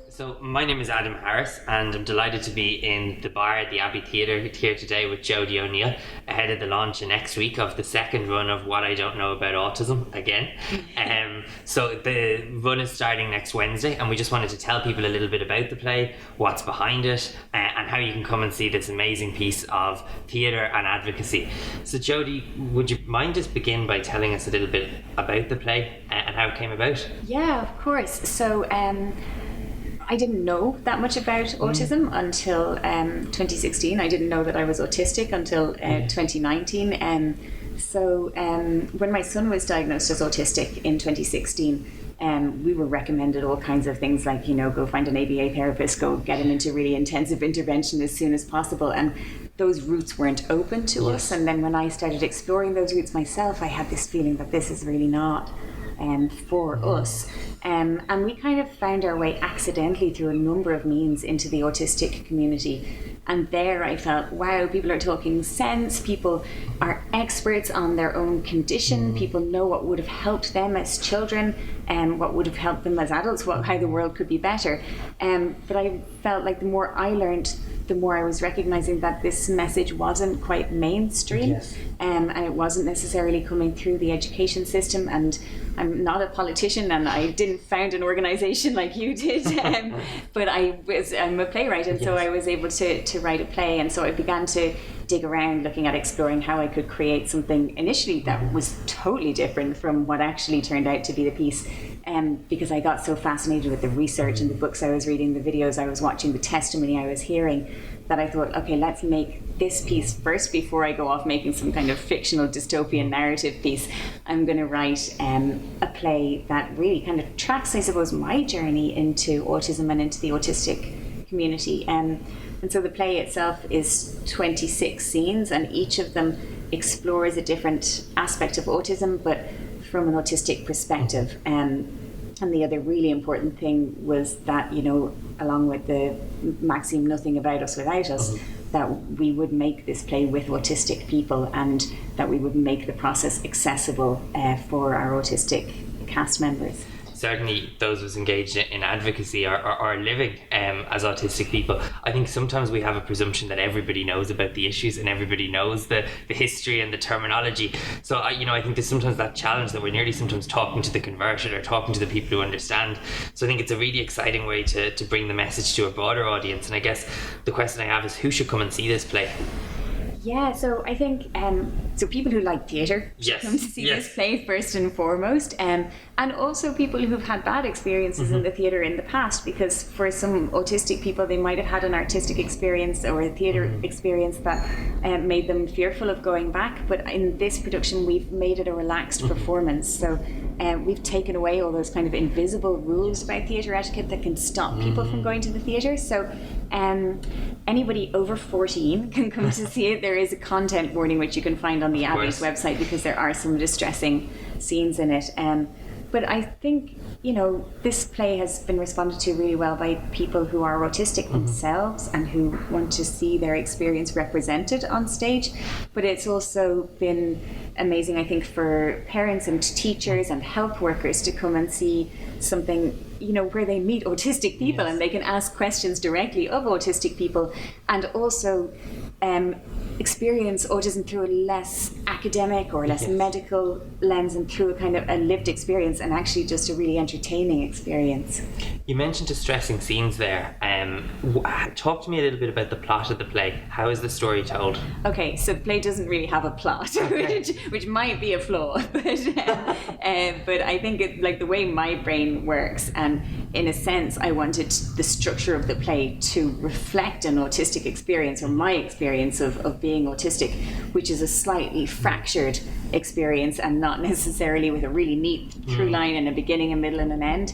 So my name is Adam Harris, and I'm delighted to be in the bar at the Abbey Theatre here today with Jody O'Neill ahead of the launch next week of the second run of What I Don't Know About Autism again. So the run is starting next Wednesday, and we just wanted to tell people a little bit about the play, what's behind it, and how you can come and see this amazing piece of theatre and advocacy. So Jody, would you mind just begin by telling us a little bit about the play and how it came about? Yeah, of course. So I didn't know that much about autism until 2016. I didn't know that I was autistic until 2019. So when my son was diagnosed as autistic in 2016, we were recommended all kinds of things like, go find an ABA therapist, go get him into really intensive intervention as soon as possible. And those routes weren't open to us. And then when I started exploring those routes myself, I had this feeling that this is really not for us. And we kind of found our way accidentally through a number of means into the autistic community. And there I felt, wow, people are talking sense, people are experts on their own condition, people know what would have helped them as children and what would have helped them as adults, how the world could be better. But I felt like the more I learned, the more I was recognizing that this message wasn't quite mainstream. And it wasn't necessarily coming through the education system. And I'm not a politician, and I didn't found an organization like you did, but I'm a playwright, and so I was able to write a play. And so I began to dig around, looking at exploring how I could create something initially that was totally different from what actually turned out to be the piece. Because I got so fascinated with the research and the books I was reading, the videos I was watching, the testimony I was hearing, that I thought, okay, let's make this piece first before I go off making some kind of fictional dystopian narrative piece. I'm going to write a play that really kind of tracks, I suppose, my journey into autism and into the autistic community. And so the play itself is 26 scenes, and each of them explores a different aspect of autism, but from an autistic perspective. And the other really important thing was that, along with the maxim, nothing about us without us, that we would make this play with autistic people, and that we would make the process accessible for our autistic cast members. Certainly those of us engaged in advocacy are living as autistic people. I think sometimes we have a presumption that everybody knows about the issues and everybody knows the history and the terminology. So I think there's sometimes that challenge that we're nearly sometimes talking to the converted or talking to the people who understand. So I think it's a really exciting way to bring the message to a broader audience. And I guess the question I have is, who should come and see this play? Yeah, so I think so people who like theatre should come to see this play first and foremost, and also people who've had bad experiences in the theatre in the past, because for some autistic people they might have had an artistic experience or a theatre experience that made them fearful of going back. But in this production we've made it a relaxed performance, so we've taken away all those kind of invisible rules about theatre etiquette that can stop people from going to the theatre. So anybody over 14 can come to see it. There is a content warning which you can find on the Abbey's website, because there are some distressing scenes in it. But I think, this play has been responded to really well by people who are autistic themselves and who want to see their experience represented on stage. But it's also been amazing, I think, for parents and teachers and health workers to come and see something, where they meet autistic people and they can ask questions directly of autistic people, and also experience autism through a less academic or less medical lens, and through a kind of a lived experience, and actually just a really entertaining experience. You mentioned distressing scenes there. Talk to me a little bit about the plot of the play. How is the story told? Okay, so the play doesn't really have a plot, which might be a flaw, but I think it, like, the way my brain works, and in a sense I wanted the structure of the play to reflect an autistic experience, or my experience of being autistic, which is a slightly fractured experience and not necessarily with a really neat through line and a beginning, a middle and an end.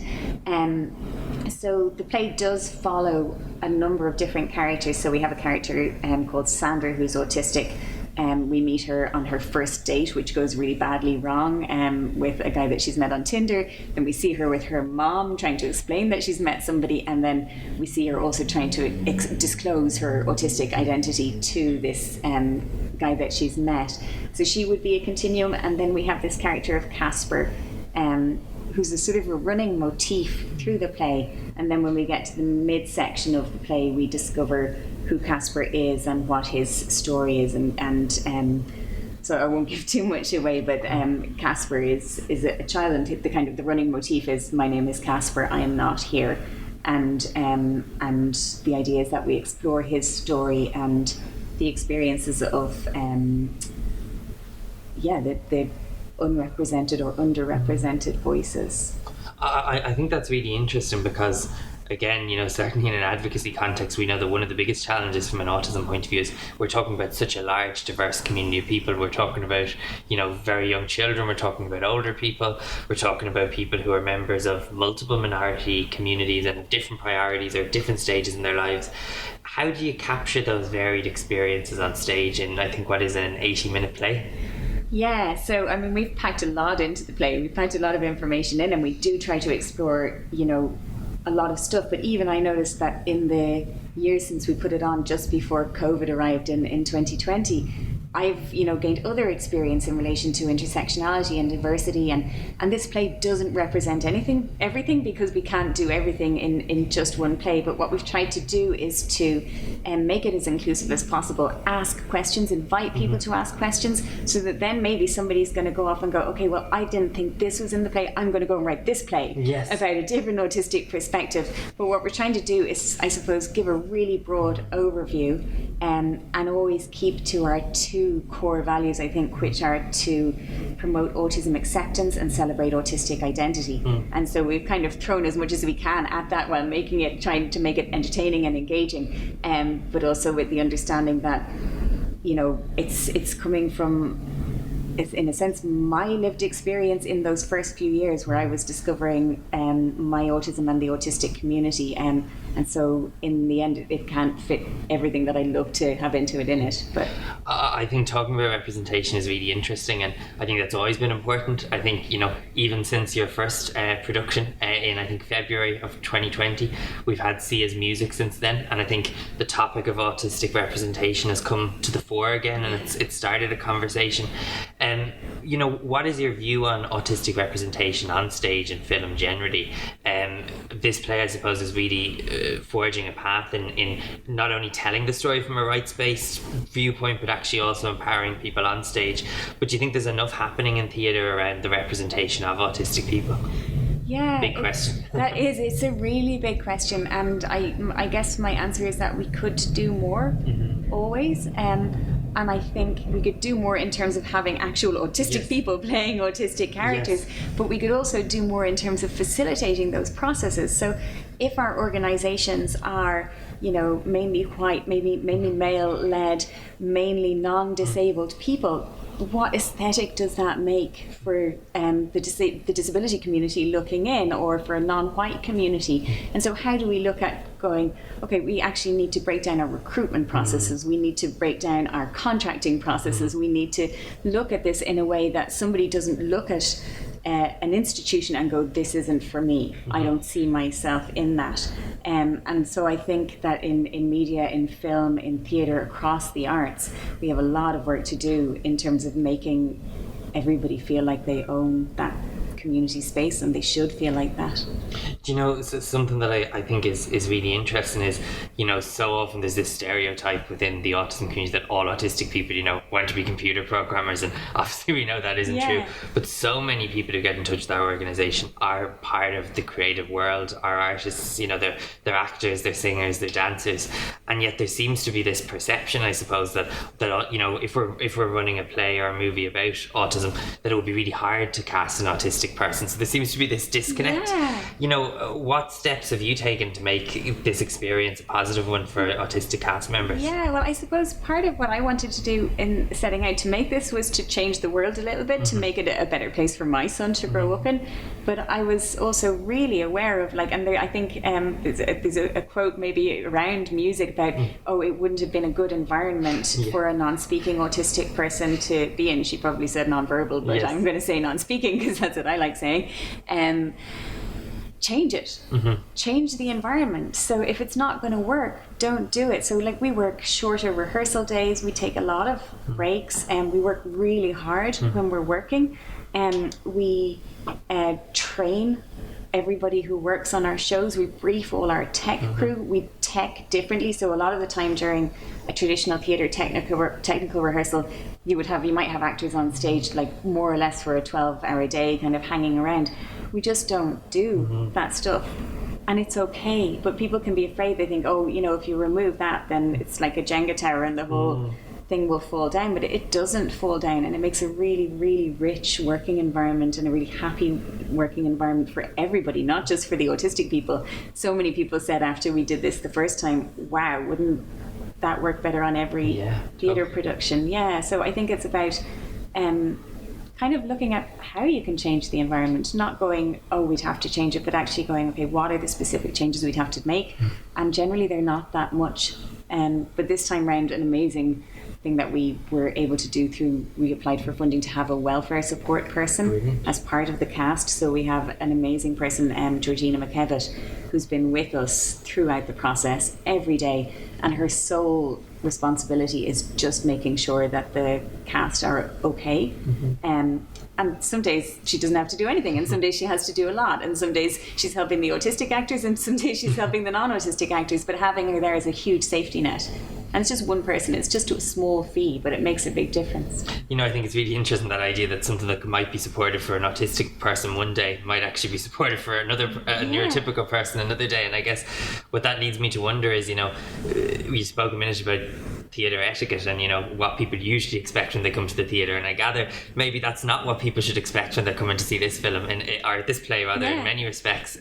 So the play does follow a number of different characters. So we have a character called Sandra, who's autistic. We meet her on her first date, which goes really badly wrong, with a guy that she's met on Tinder. Then we see her with her mom trying to explain that she's met somebody, and then we see her also trying to disclose her autistic identity to this guy that she's met. So she would be a continuum, and then we have this character of Casper, who's a sort of a running motif through the play. And then when we get to the midsection of the play, we discover who Casper is and what his story is, and so I won't give too much away, but Casper is a child, and the running motif is, my name is Casper, I am not here. And the idea is that we explore his story and the experiences of the unrepresented or underrepresented voices. I think that's really interesting because, again, certainly in an advocacy context, we know that one of the biggest challenges from an autism point of view is we're talking about such a large, diverse community of people. We're talking about, very young children. We're talking about older people. We're talking about people who are members of multiple minority communities and have different priorities or different stages in their lives. How do you capture those varied experiences on stage in, I think, what is an 80-minute play? Yeah, so we've packed a lot into the play. We've packed a lot of information in, and we do try to explore, a lot of stuff. But even I noticed that in the years since we put it on, just before COVID arrived in 2020, I've gained other experience in relation to intersectionality and diversity, and this play doesn't represent everything, because we can't do everything in just one play. But what we've tried to do is to make it as inclusive as possible, ask questions, invite people to ask questions, so that then maybe somebody's going to go off and go, okay, well, I didn't think this was in the play, I'm going to go and write this play about a different autistic perspective. But what we're trying to do is, I suppose, give a really broad overview, and always keep to our two core values, I think, which are to promote autism acceptance and celebrate autistic identity. And so we've kind of thrown as much as we can at that, while trying to make it entertaining and engaging, but also with the understanding that it's coming from, it's in a sense my lived experience in those first few years where I was discovering my autism and the autistic community, and so in the end it can't fit everything that I love to have into it in it. But I think talking about representation is really interesting, and I think that's always been important. I think even since your first production in, I think, February of 2020, we've had Sia's music since then, and I think the topic of autistic representation has come to the fore again, and it's started a conversation. What is your view on autistic representation on stage and film generally? This play, I suppose, is really forging a path in not only telling the story from a rights-based viewpoint, but actually also empowering people on stage. But do you think there's enough happening in theatre around the representation of autistic people? Yeah, big question. It's a really big question, and I guess my answer is that we could do more, always. And I think we could do more in terms of having actual autistic people playing autistic characters, but we could also do more in terms of facilitating those processes. So if our organizations are, mainly white, mainly male-led, mainly non-disabled people, what aesthetic does that make for the disability community looking in, or for a non-white community? And so how do we look at going, okay, we actually need to break down our recruitment processes, we need to break down our contracting processes, we need to look at this in a way that somebody doesn't look at an institution and go, this isn't for me, I don't see myself in that. And so I think that in media, in film, in theatre, across the arts, we have a lot of work to do in terms of making everybody feel like they own that community space, and they should feel like that. Do you know, something that I think is really interesting is, so often there's this stereotype within the autism community that all autistic people, want to be computer programmers, and obviously we know that isn't true. But so many people who get in touch with our organisation are part of the creative world, are artists, they're actors, they're singers, they're dancers, and yet there seems to be this perception, I suppose, that if we're running a play or a movie about autism, that it would be really hard to cast an autistic person. So there seems to be this disconnect. What steps have you taken to make this experience a positive one for autistic cast members? Well, I suppose part of what I wanted to do in setting out to make this was to change the world a little bit, to make it a better place for my son to grow up in. But I was also really aware of, I think there's a quote maybe around music about, it wouldn't have been a good environment for a non-speaking autistic person to be in. She probably said non-verbal, but I'm going to say non-speaking because that's what I like saying. change it. Change the environment. So if it's not going to work, don't do it. So like we work shorter rehearsal days, we take a lot of breaks, and we work really hard when we're working, and we train everybody who works on our shows. We brief all our tech crew. We tech differently. So a lot of the time during a traditional theatre technical rehearsal, you might have actors on stage like more or less for a 12-hour day kind of hanging around. We just don't do that stuff. And it's okay, but people can be afraid. They think, oh, if you remove that, then it's like a Jenga tower and the whole thing will fall down. But it doesn't fall down, and it makes a really, really rich working environment and a really happy working environment for everybody, not just for the autistic people. So many people said after we did this the first time, wow, wouldn't that work better on every theatre production? Yeah, so I think it's about kind of looking at how you can change the environment, not going, oh, we'd have to change it, but actually going, okay, what are the specific changes we'd have to make? And generally they're not that much. But this time round, an amazing thing that we were able to do we applied for funding to have a welfare support person as part of the cast. So we have an amazing person, Georgina McKevitt, who's been with us throughout the process every day, and her sole responsibility is just making sure that the cast are okay. And some days she doesn't have to do anything, and some days she has to do a lot, and some days she's helping the autistic actors, and some days she's helping the non-autistic actors. But having her there is a huge safety net. And it's just one person, it's just a small fee, but it makes a big difference. I think it's really interesting, that idea that something that might be supportive for an autistic person one day might actually be supportive for another neurotypical person another day. And I guess what that leads me to wonder is, we spoke a minute about theatre etiquette and what people usually expect when they come to the theatre, and I gather maybe that's not what people should expect when they're coming to see this film or this play rather. In many respects,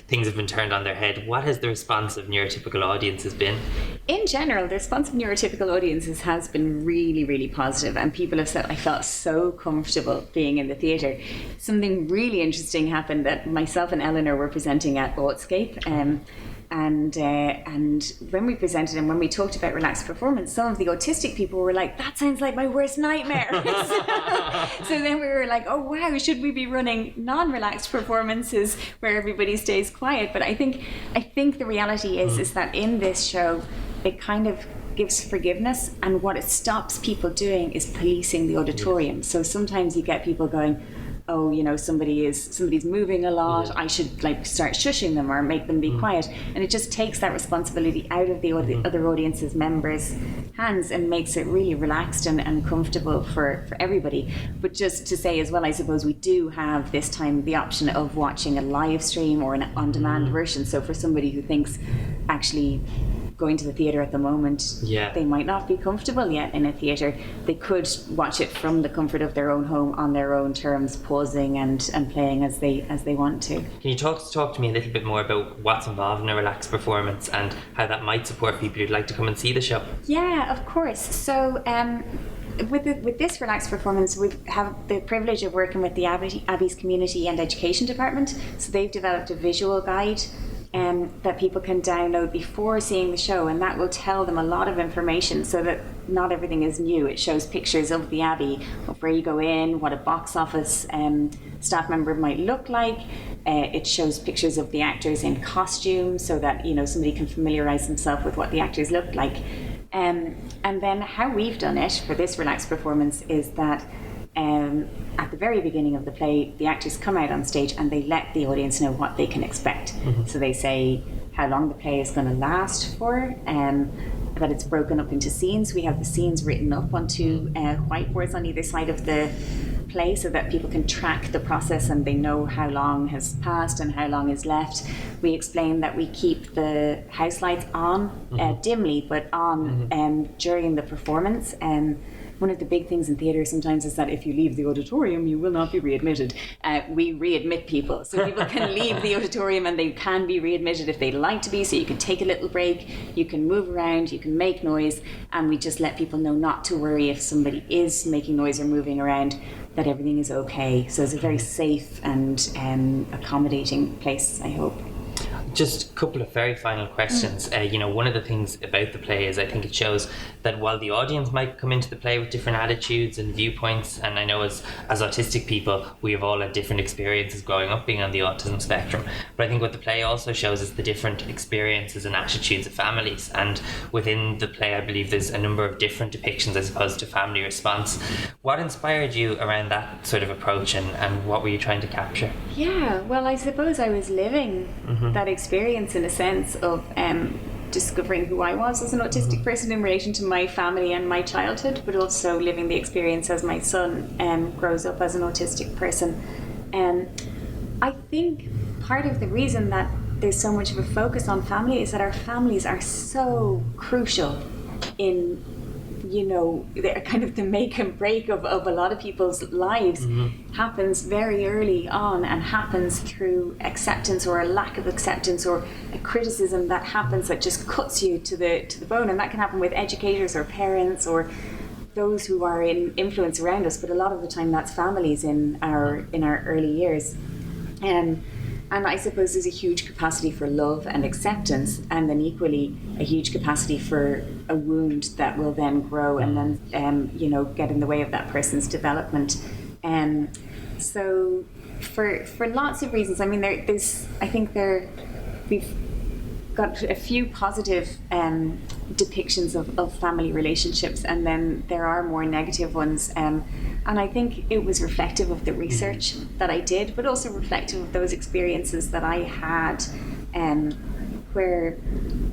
things have been turned on their head. What has the response of neurotypical audiences been? In general, the response of neurotypical audiences has been really, really positive, and people have said, I felt so comfortable being in the theatre. Something really interesting happened that myself and Eleanor were presenting at Autscape, and when we presented and when we talked about relaxed performance, some of the autistic people were like, that sounds like my worst nightmare. So then we were like, oh wow, should we be running non-relaxed performances where everybody stays quiet? But I think the reality is that in this show, it kind of gives forgiveness, and what it stops people doing is policing the auditorium. So sometimes you get people going, oh, somebody's moving a lot, I should start shushing them or make them be quiet. And it just takes that responsibility out of the other audience's members' hands and makes it really relaxed and comfortable for everybody. But just to say as well, I suppose we do have this time the option of watching a live stream or an on-demand version. So for somebody who thinks actually going to the theatre at the moment, they might not be comfortable yet in a theatre, they could watch it from the comfort of their own home on their own terms, pausing and playing as they want to. Can you talk to me a little bit more about what's involved in a relaxed performance and how that might support people who'd like to come and see the show? Yeah, of course. So with this relaxed performance, we have the privilege of working with the Abbey's Community and Education Department. So they've developed a visual guide that people can download before seeing the show, and that will tell them a lot of information so that not everything is new. It shows pictures of the Abbey, of where you go in, what a box office staff member might look like. It shows pictures of the actors in costume so that somebody can familiarise themselves with what the actors look like. And then how we've done it for this relaxed performance is that at the very beginning of the play, the actors come out on stage and they let the audience know what they can expect. So they say how long the play is going to last for, that it's broken up into scenes. We have the scenes written up onto whiteboards on either side of the play so that people can track the process and they know how long has passed and how long is left. We explain that we keep the house lights on dimly, but on during the performance. One of the big things in theatre sometimes is that if you leave the auditorium, you will not be readmitted. We readmit people. So people can leave the auditorium and they can be readmitted if they'd like to be. So you can take a little break, you can move around, you can make noise, and we just let people know not to worry if somebody is making noise or moving around, that everything is okay. So it's a very safe and accommodating place, I hope. Just a couple of very final questions. One of the things about the play is I think it shows that while the audience might come into the play with different attitudes and viewpoints, and I know as autistic people, we have all had different experiences growing up being on the autism spectrum, but I think what the play also shows is the different experiences and attitudes of families. And within the play, I believe there's a number of different depictions, I suppose, to family response. What inspired you around that sort of approach, and what were you trying to capture? Yeah, well, I suppose I was living that experience in a sense of discovering who I was as an autistic person in relation to my family and my childhood, but also living the experience as my son grows up as an autistic person. I think part of the reason that there's so much of a focus on family is that our families are so crucial in, they're kind of the make and break of a lot of people's lives. Happens very early on and happens through acceptance or a lack of acceptance or a criticism that happens that just cuts you to the bone. And that can happen with educators or parents or those who are in influence around us, but a lot of the time that's families in our early years. And I suppose there's a huge capacity for love and acceptance, and then equally a huge capacity for a wound that will then grow and then, get in the way of that person's development. So for lots of reasons, I mean, we've got a few positive depictions of family relationships, and then there are more negative ones. And I think it was reflective of the research that I did, but also reflective of those experiences that I had, where,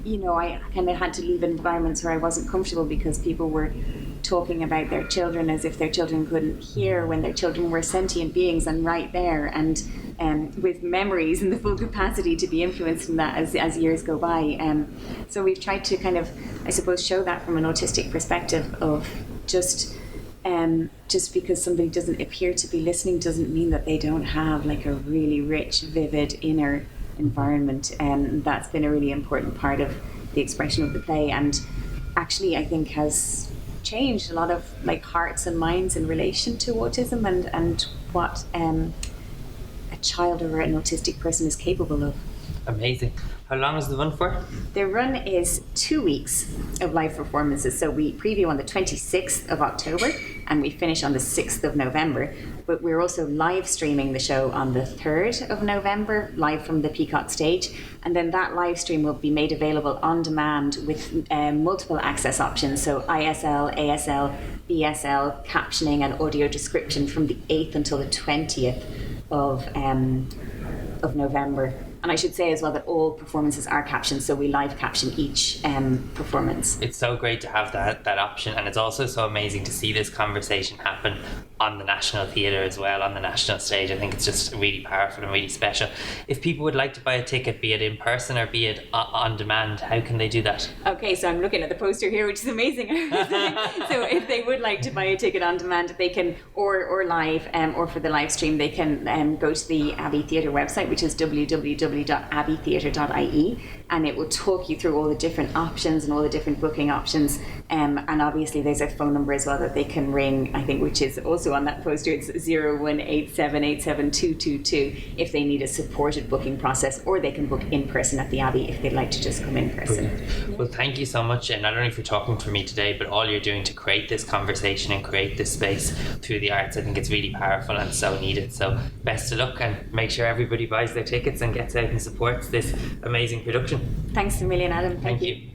I kind of had to leave environments where I wasn't comfortable because people were talking about their children as if their children couldn't hear, when their children were sentient beings and right there, and with memories and the full capacity to be influenced in that as years go by. So we've tried to kind of, I suppose, show that from an autistic perspective of just because somebody doesn't appear to be listening doesn't mean that they don't have like a really rich, vivid inner environment. And that's been a really important part of the expression of the play, and actually I think has changed a lot of like hearts and minds in relation to autism and what a child or an autistic person is capable of. Amazing. How long is the run for? The run is 2 weeks of live performances. So we preview on the 26th of October and we finish on the 6th of November. But we're also live streaming the show on the 3rd of November, live from the Peacock stage. And then that live stream will be made available on demand with multiple access options. So ISL, ASL, BSL, captioning and audio description from the 8th until the 20th of November. And I should say as well that all performances are captioned, so we live caption each performance. It's so great to have that option, and it's also so amazing to see this conversation happen on the National Theatre as well, on the national stage. I think it's just really powerful and really special. If people would like to buy a ticket, be it in person or be it on demand, how can they do that? Okay, so I'm looking at the poster here, which is amazing. So if they would like to buy a ticket on demand, they can, or live, or for the live stream, they can go to the Abbey Theatre website, which is www.abbeytheatre.ie, and it will talk you through all the different options and all the different booking options. And obviously there's a phone number as well that they can ring, I think, which is also on that poster. It's 018787222 if they need a supported booking process, or they can book in person at the Abbey if they'd like to just come in person. Yeah. Well, thank you so much, and not only for talking for me today, but all you're doing to create this conversation and create this space through the arts. I think it's really powerful and so needed. So best of luck, and make sure everybody buys their tickets and gets out and supports this amazing production. Thanks a million, Adam. Thank you.